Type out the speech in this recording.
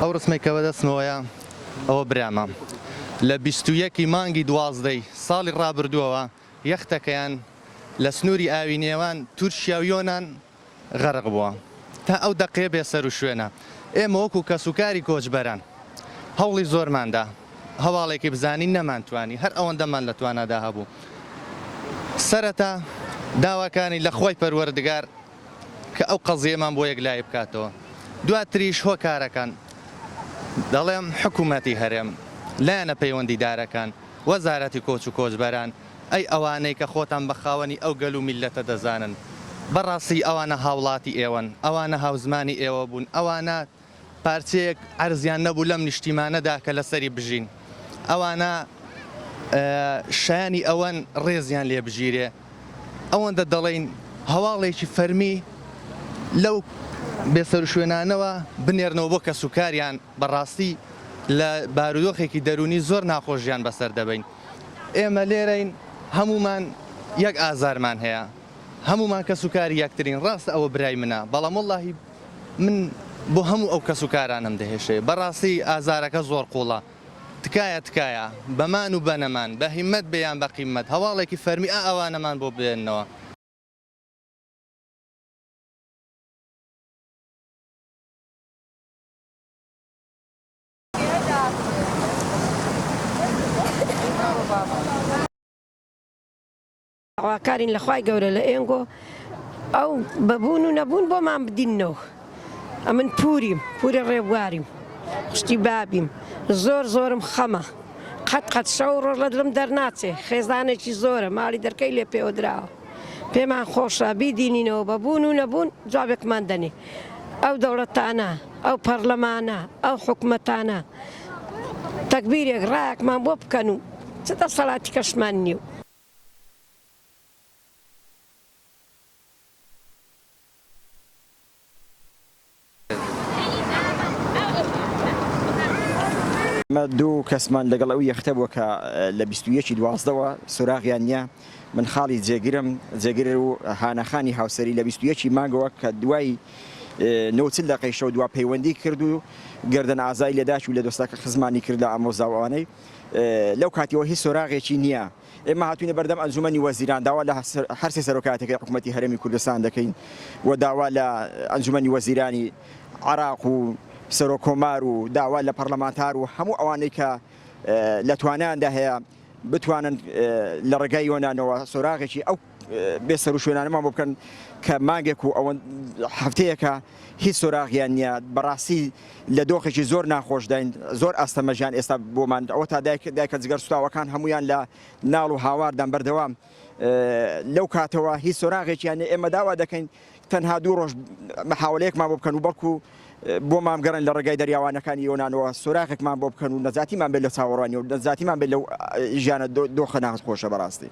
ئەو ڕسمێکەوە دەستمەوەیە ئەوە برامە لە 21 مانگی 12 ساڵی ڕابردووەوە یەختەکەیان لە سنووری ئاوی نێوان تورکیا و یۆنان غەرق بووە تا ئەو دەقەیە بێسەر و شوێنە. ئێمە وەکو کەسوکاری کۆچبەران هەوڵی زۆرماندا هەواڵێکی بزانین نەمانتوانی هەر ئەوەندەمان لە توانادا هەبوو. سەرەتا داواکانی لە خۆی پەروەردگار کە ئەو قەزیەمان بۆ یەکلای بکاتەوە. دواتریش هۆکارەکان دەڵێم حکوومەتی هەرێم لایەنە پەیوەندیدارەکان وەزارەتی کۆچ و کۆچبەران ئەی ئەوانەی کە خۆتان بە خاوەنی ئەو گەل و میلەتە دەزانن بەڕاستی ئەوانە هاوڵاتی ئێوەن ئەوانە هاوزمانی ئێوە بوون ئەوانە پارچەیەک عەرزیان نەبوو لەم نیشتیمانەدا کە لەسەری بژین ئەوانە شایانی ئەوەن ڕێزیان لێ بژیرێ ئەوەندە دەڵێن هەواڵێکی فەرمی لەو بێسەر شوێنانەوە بنێرنەوە بۆ کەسوکاریان بەڕاستی لە بارودۆخێکی دەرونی زۆر ناخۆشیان بەسەر دەبین. ئێمە لێرەین هەمومان یەک ئازارمان هەیە هەمومان کەسوکاری یەکترین ڕاستە ئەوە برای منە بەڵام وەڵڵاهی من بۆ هەموو ئەو کەسوکارانم دەهێشێ بەڕاستی ئازارەکە زۆر قوڵە تکایە بەمان و بەنەمان بە هیممەت بەیان بە قیممەت هەواڵێکی فەرمی ئەوانەمان بۆ بێننەوە. ئاواکارین لە خوای گەورە لە ئێنگۆ ئەو بەبوون و نەبوون بۆمان بدینەوە. ئەمن پوری ڕێبواریم خشتی بابیم زۆرم خەمە قەت شەو ڕۆژ لە دڵم دەرناچێ خێزانێکی زۆرە ماڵی دەرکەی لێ پێوە دراوە پێمان خۆشە بیدینینەوە بەبوون و نەبوون جوابێکمان دەنێ ئەو دەوڵەتانە ئەو پەرلەمانە ئەو حکومەتانە تەکبیرێک ڕایەکمان بۆ بکەن و چ دەسەڵاتی کەشمان نییە. دوو کەسمان لەگەڵ ئەو یەختەبووە کە لە 21 دوازدەوە سوراغیان نییە من خاڵی جێگیر و هانەخانی هاوسەری لە 21 مانگەوە کە دوای 90 دقەیشەوە دوا پەیوەندی کرد و گردن ئازای لێداش و لە دۆستاکە خزمانی کرد لە ئامۆزاوانەی لەو کاتیەوە هیچ سۆراغێکی نییە. ئێمە هاتوینە بەردەم ئەنجومەنی وەزیران داوا لە هەرسێ سەرۆکاتەکەی حکوومەتی هەرێمی کوردستان دەکەین و داوا لە ئەنجومەنی وەزیرانی عێراق و سەرۆکۆمار و داوا لە پەرلەمانتار و هەموو ئەوانەی کە لە توانیاندا هەیە بتوانن لە ڕێگای یۆنانەوە سۆراغێکی ئەو بێسەر و شوێنانەمان بۆ بکەن کە مانگێک و ئەوە هەفتەیەکە هیچ سۆراغیان نییە بەڕاستی لە دۆخێکی زۆر ناخۆش داین زۆر ئاستەمەژیان ئێستا بۆمان ئەوە تا دایکە جگەر سوتاوەکان هەمویان لە ناڵ و هاواردان بەردەوام لەو کاتەوە هیچ سۆراغێکیان ئێمە داوا دەکەین تەنها دوو ڕۆژ محاولەیەکمان بۆ بکەن و بەڵکو بۆ مامگەڕن لە ڕێگای دەریاوانەکانی یۆنانەوە سۆراغێکمان بۆ بکەن و نەزاتیمان بێت لە چاوەڕوانی و نەزاتیمان بێت لەو ژیانە دۆخە ناخۆشە بەڕاستی.